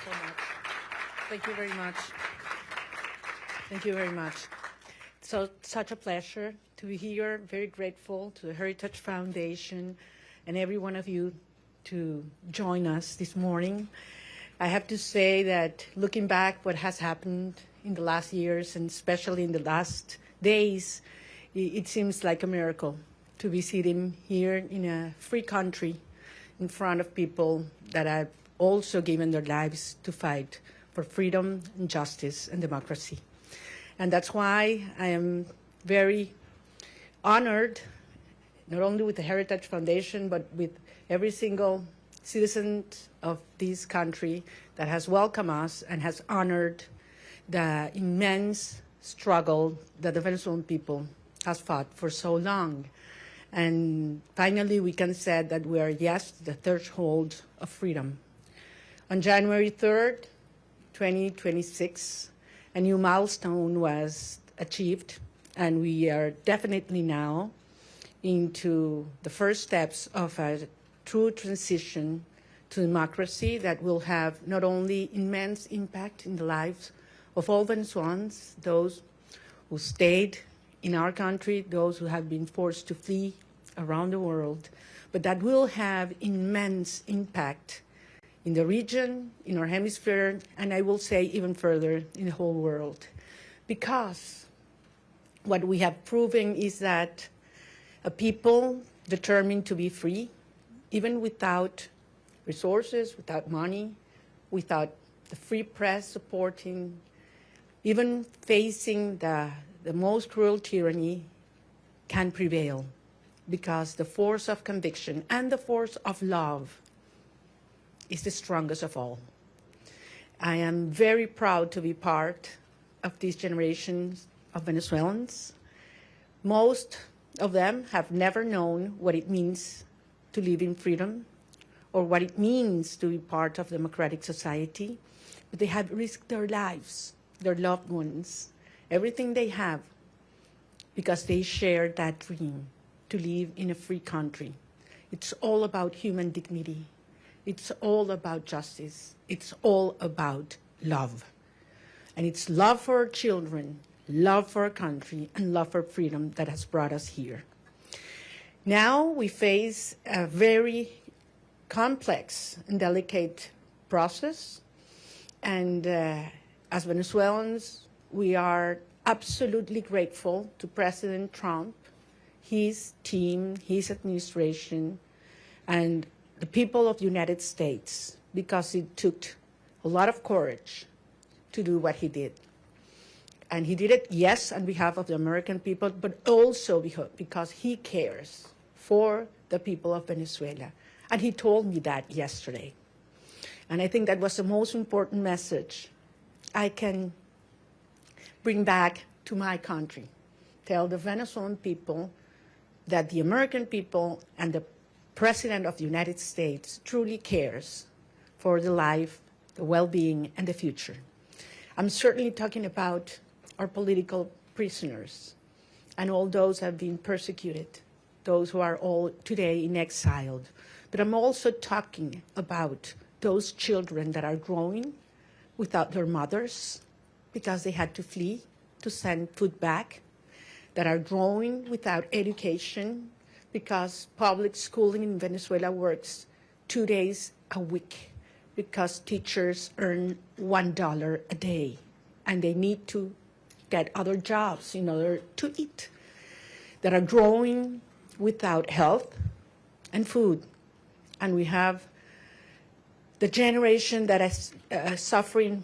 so much. Thank you very much. Thank you very much. So, such a pleasure to be here. Very grateful to the Heritage Foundation and every one of you to join us this morning. I have to say that looking back what has happened in the last years, and especially in the last days, it seems like a miracle to be sitting here in a free country in front of people that have also given their lives to fight for freedom and justice and democracy. And that's why I am very honored, not only with the Heritage Foundation, but with every single citizen of this country that has welcomed us and has honored the immense struggle that the Venezuelan people has fought for so long. And finally, we can say that we are, yes, the threshold of freedom. On January 3rd, 2026, a new milestone was achieved, and we are definitely now into the first steps of a true transition to democracy that will have not only immense impact in the lives of all Venezuelans, those who stayed in our country, those who have been forced to flee around the world, but that will have immense impact in the region, in our hemisphere, and I will say even further in the whole world. Because what we have proven is that a people determined to be free, even without resources, without money, without the free press supporting, even facing the most cruel tyranny, can prevail, because the force of conviction and the force of love is the strongest of all. I am very proud to be part of these generations of Venezuelans. Most of them have never known what it means to live in freedom or what it means to be part of democratic society, but they have risked their lives, their loved ones, everything they have, because they share that dream to live in a free country. It's all about human dignity. It's all about justice. It's all about love. And it's love for our children, love for our country, and love for freedom that has brought us here. Now we face a very complex and delicate process. And as Venezuelans, we are absolutely grateful to President Trump, his team, his administration, and the people of the United States, because it took a lot of courage to do what he did. And he did it, yes, on behalf of the American people, but also because he cares for the people of Venezuela. And he told me that yesterday. And I think that was the most important message I can bring back to my country. Tell the Venezuelan people that the American people and the President of the United States truly cares for the life, the well-being, and the future. I'm certainly talking about our political prisoners and all those who have been persecuted, those who are all today in exile. But I'm also talking about those children that are growing without their mothers because they had to flee to send food back, that are growing without education because public schooling in Venezuela works 2 days a week because teachers earn $1 a day and they need to get other jobs in order to eat, that are growing without health and food. And we have the generation that is suffering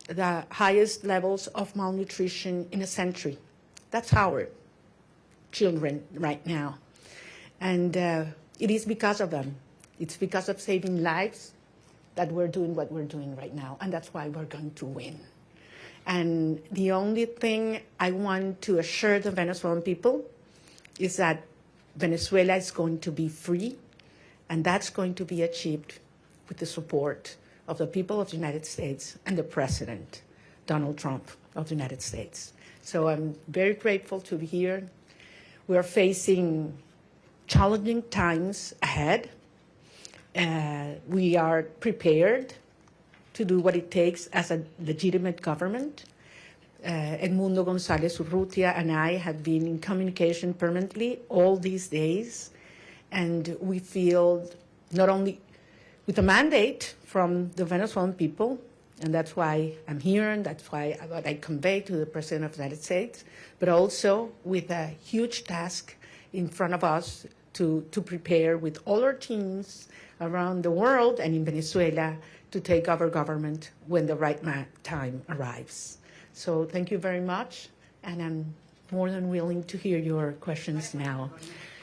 the highest levels of malnutrition in a century. That's our children right now. And it is because of them. It's because of saving lives that we're doing what we're doing right now. And that's why we're going to win. And the only thing I want to assure the Venezuelan people is that Venezuela is going to be free, and that's going to be achieved with the support of the people of the United States and the President, Donald Trump of the United States. So I'm very grateful to be here. We are facing challenging times ahead. We are prepared to do what it takes as a legitimate government. Edmundo González Urrutia and I have been in communication permanently all these days, and we feel not only with a mandate from the Venezuelan people, and that's why I'm here, and that's why what I convey to the President of the United States, but also with a huge task in front of us to prepare with all our teams around the world and in Venezuela to take over government when the right time arrives. So thank you very much, and I'm more than willing to hear your questions now.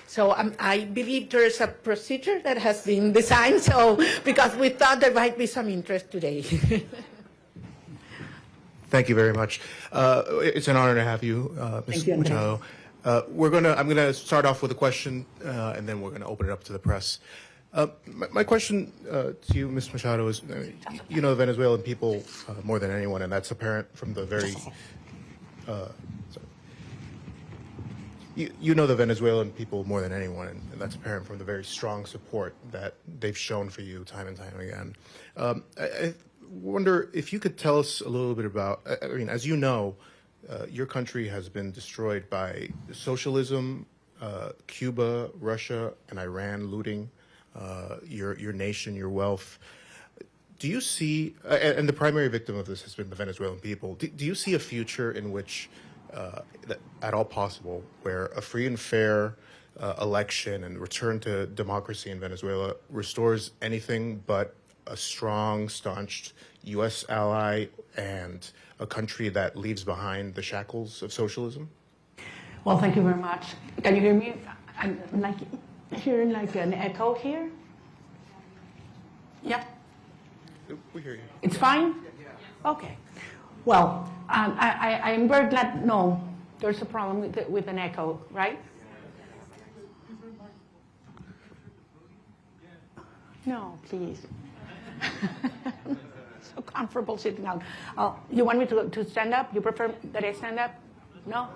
So I believe there's a procedure that has been designed, so because we thought there might be some interest today. Thank you very much. It's an honor to have you, Ms. Machado. I'm going to start off with a question, and then we're going to open it up to the press. My question to you, Ms. Machado, is you know the Venezuelan people more than anyone, and that's apparent from the very You know the Venezuelan people more than anyone, and that's apparent from the very strong support that they've shown for you time and time again. I wonder if you could tell us a little bit about, I mean, as you know, your country has been destroyed by socialism, Cuba, Russia, and Iran looting your nation, your wealth. Do you see, and the primary victim of this has been the Venezuelan people, do you see a future in which at all possible, where a free and fair election and return to democracy in Venezuela restores anything but a strong, staunched U.S. ally and a country that leaves behind the shackles of socialism? Well, thank you very much. Can you hear me? I'm hearing like an echo here. Yeah? We hear you. It's fine? Okay. Well, I'm very glad. No, there's a problem with an echo, right? No, please. So comfortable sitting down. You want me to stand up? You prefer that I stand up? No?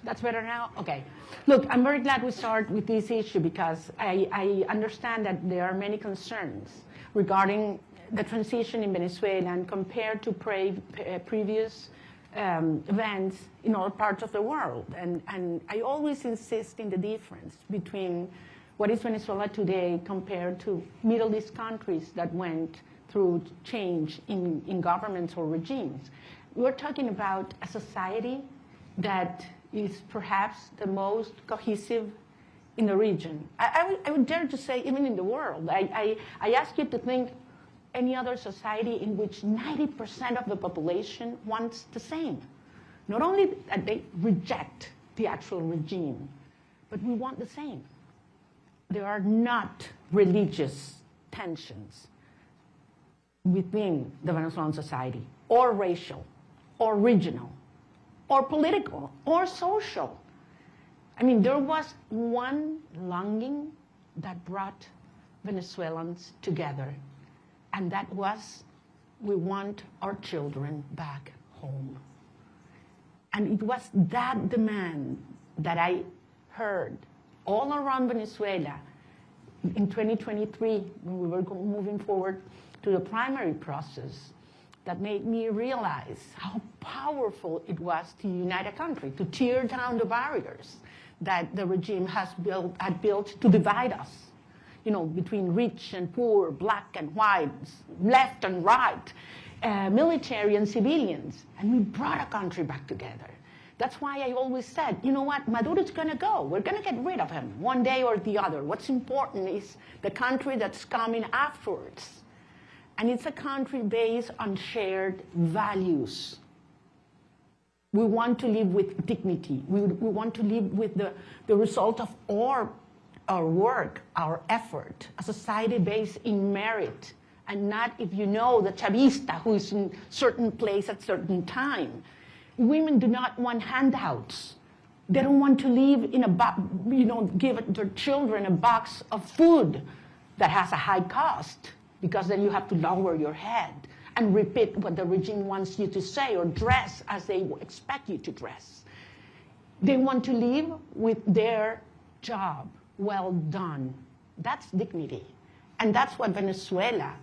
That's better now? Okay. Look, I'm very glad we start with this issue because I understand that there are many concerns regarding the transition in Venezuela and compared to previous events in all parts of the world. And I always insist in the difference between what is Venezuela today compared to Middle East countries that went through change in governments or regimes. We're talking about a society that is perhaps the most cohesive in the region. I would dare to say even in the world. I ask you to think any other society in which 90% of the population wants the same. Not only that they reject the actual regime, but we want the same. There are not religious tensions within the Venezuelan society, or racial, or regional, or political, or social. I mean, there was one longing that brought Venezuelans together, and that was, we want our children back home. And it was that demand that I heard all around Venezuela in 2023, when we were moving forward to the primary process, that made me realize how powerful it was to unite a country, to tear down the barriers that the regime had built to divide us, you know, between rich and poor, black and white, left and right, military and civilians. And we brought a country back together. That's why I always said, you know what, Maduro's going to go. We're going to get rid of him one day or the other. What's important is the country that's coming afterwards. And it's a country based on shared values. We want to live with dignity. We want to live with the result of our work, our effort, a society based in merit, and not if you know the Chavista who is in certain place at certain time. Women do not want handouts. They don't want to live in a give their children a box of food that has a high cost, because then you have to lower your head and repeat what the regime wants you to say or dress as they expect you to dress. They want to live with their job well done. That's dignity. And that's what Venezuela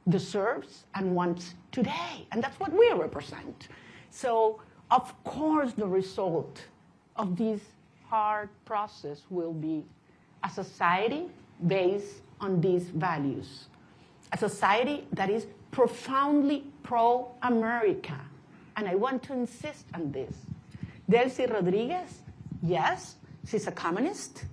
deserves and wants today. And that's what we represent. So, of course, the result of this hard process will be a society based on these values, a society that is profoundly pro-America. And I want to insist on this. Delcy Rodriguez, yes, she's a communist.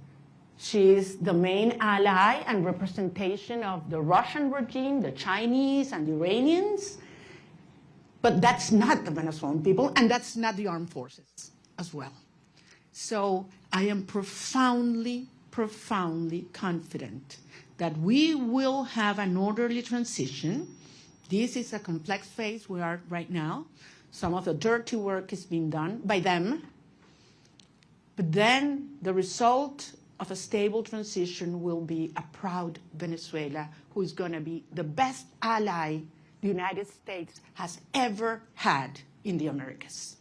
She is the main ally and representation of the Russian regime, the Chinese and the Iranians. But that's not the Venezuelan people, and that's not the armed forces as well. So I am profoundly, profoundly confident that we will have an orderly transition. This is a complex phase we are right now. Some of the dirty work is being done by them. But then the result of a stable transition will be a proud Venezuela who is going to be the best ally the United States has ever had in the Americas.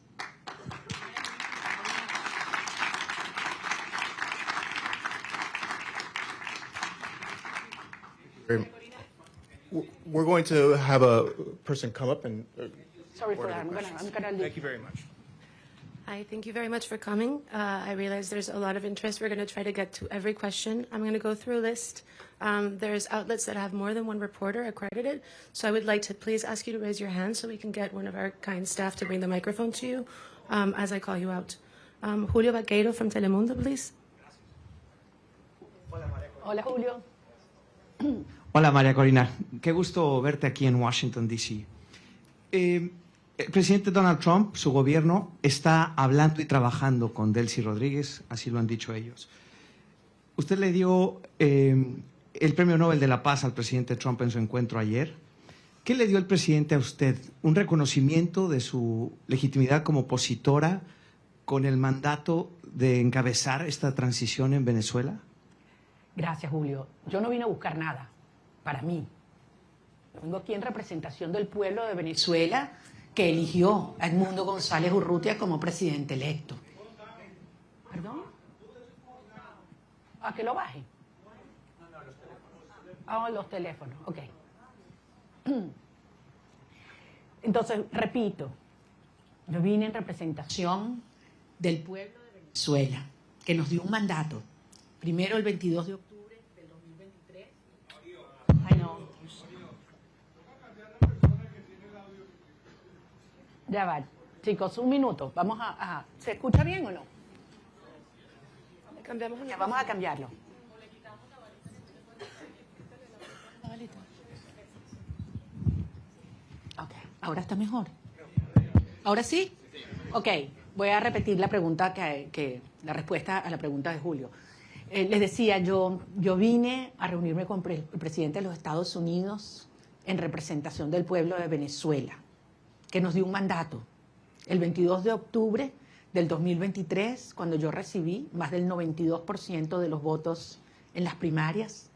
We're going to have a person come up and. Sorry for that. I'm gonna leave. Thank you very much. Hi, thank you very much for coming. I realize there's a lot of interest. We're going to try to get to every question. I'm going to go through a list. There's outlets that have more than one reporter accredited, so I would like to please ask you to raise your hand so we can get one of our kind staff to bring the microphone to you as I call you out. Julio Vaqueiro from Telemundo, please. Hola, Julio. Hola, María Corina. Qué gusto verte aquí en Washington, D.C. El presidente Donald Trump, su gobierno, está hablando y trabajando con Delcy Rodríguez, así lo han dicho ellos. Usted le dio el Premio Nobel de la Paz al presidente Trump en su encuentro ayer. ¿Qué le dio el presidente a usted? ¿Un reconocimiento de su legitimidad como opositora con el mandato de encabezar esta transición en Venezuela? Gracias, Julio. Yo no vine a buscar nada para mí. Vengo aquí en representación del pueblo de Venezuela que eligió a Edmundo González Urrutia como presidente electo. ¿Perdón? ¿A que lo baje? Ah, los teléfonos, ok. Entonces, repito, yo vine en representación del pueblo de Venezuela, que nos dio un mandato. Primero el 22 de octubre del 2023. Ay, no. Ya va. Chicos, un minuto. Vamos a ¿se escucha bien o no? Cambiamos una. Ya, vamos a cambiarlo. Ok, ahora está mejor. ¿Ahora sí? Ok, voy a repetir la pregunta la respuesta a la pregunta de Julio. Les decía, yo vine a reunirme con el presidente de los Estados Unidos en representación del pueblo de Venezuela, que nos dio un mandato. El 22 de octubre del 2023, cuando yo recibí más del 92% de los votos en las primarias,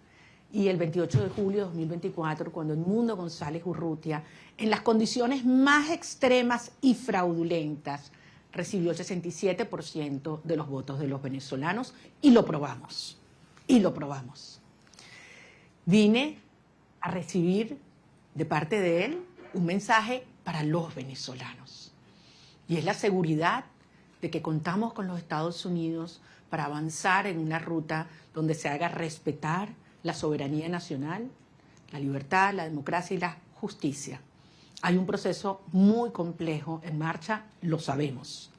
y el 28 de julio de 2024, cuando Edmundo González Urrutia, en las condiciones más extremas y fraudulentas, recibió el 67% de los votos de los venezolanos, y lo probamos, Vine a recibir de parte de él un mensaje para los venezolanos, y es la seguridad de que contamos con los Estados Unidos para avanzar en una ruta donde se haga respetar la soberanía nacional, la libertad, la democracia y la justicia. Hay un proceso muy complejo en marcha, lo sabemos,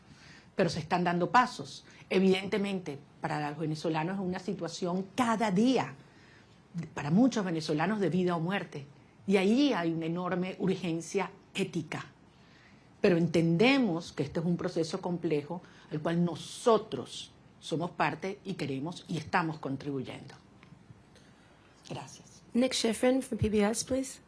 pero se están dando pasos. Evidentemente, para los venezolanos es una situación cada día, para muchos venezolanos de vida o muerte, y ahí hay una enorme urgencia ética. Pero entendemos que este es un proceso complejo al cual nosotros somos parte y queremos y estamos contribuyendo. Gracias. Nick Schifrin from PBS, please.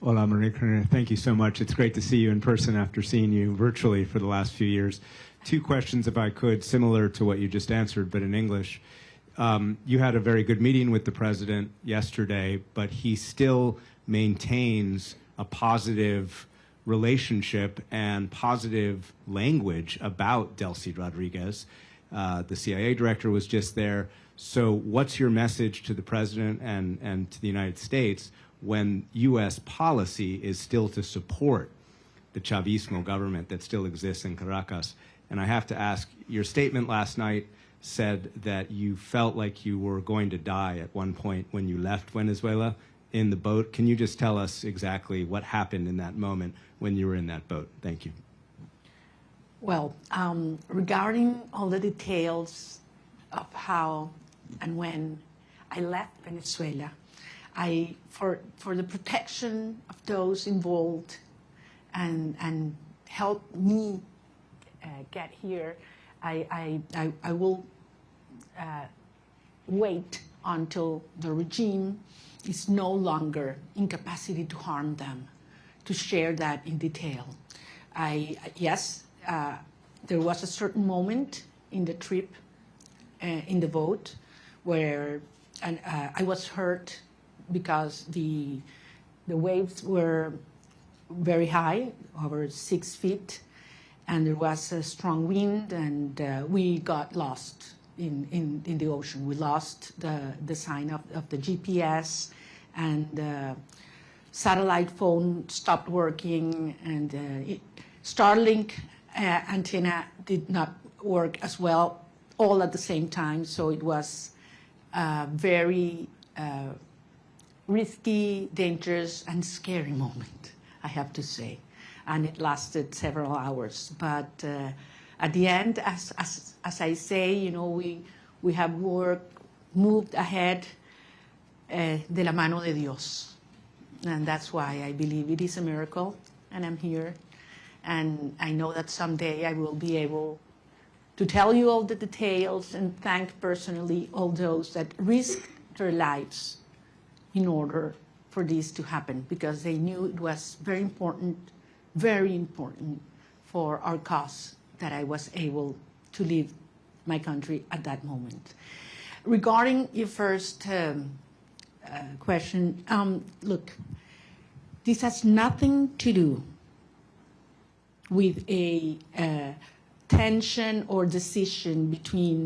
Hola, Maria Corina. Thank you so much. It's great to see you in person after seeing you virtually for the last few years. Two questions, if I could, similar to what you just answered, but in English. You had a very good meeting with the president yesterday, but he still maintains a positive relationship and positive language about Delcy Rodriguez. The CIA director was just there. So what's your message to the president and to the United States when U.S. policy is still to support the Chavismo government that still exists in Caracas? And I have to ask, your statement last night said that you felt like you were going to die at one point when you left Venezuela in the boat. Can you just tell us exactly what happened in that moment when you were in that boat? Thank you. Well, regarding all the details of how and when I left Venezuela, for the protection of those involved and help me get here, I will wait until the regime is no longer in capacity to harm them, to share that in detail. Yes, there was a certain moment in the trip, in the boat, where I was hurt because the waves were very high, over 6 feet, and there was a strong wind, and we got lost in the ocean. We lost the sign of the GPS, and the satellite phone stopped working, and Starlink antenna did not work as well, all at the same time. So it was very risky, dangerous, and scary moment, I have to say. And it lasted several hours. But at the end, as I say, you know, we have moved ahead de la mano de Dios. And that's why I believe it is a miracle, and I'm here. And I know that someday I will be able to tell you all the details and thank personally all those that risked their lives in order for this to happen, because they knew it was very important for our cause that I was able to leave my country at that moment. Regarding your first question, look, this has nothing to do with a tension or decision between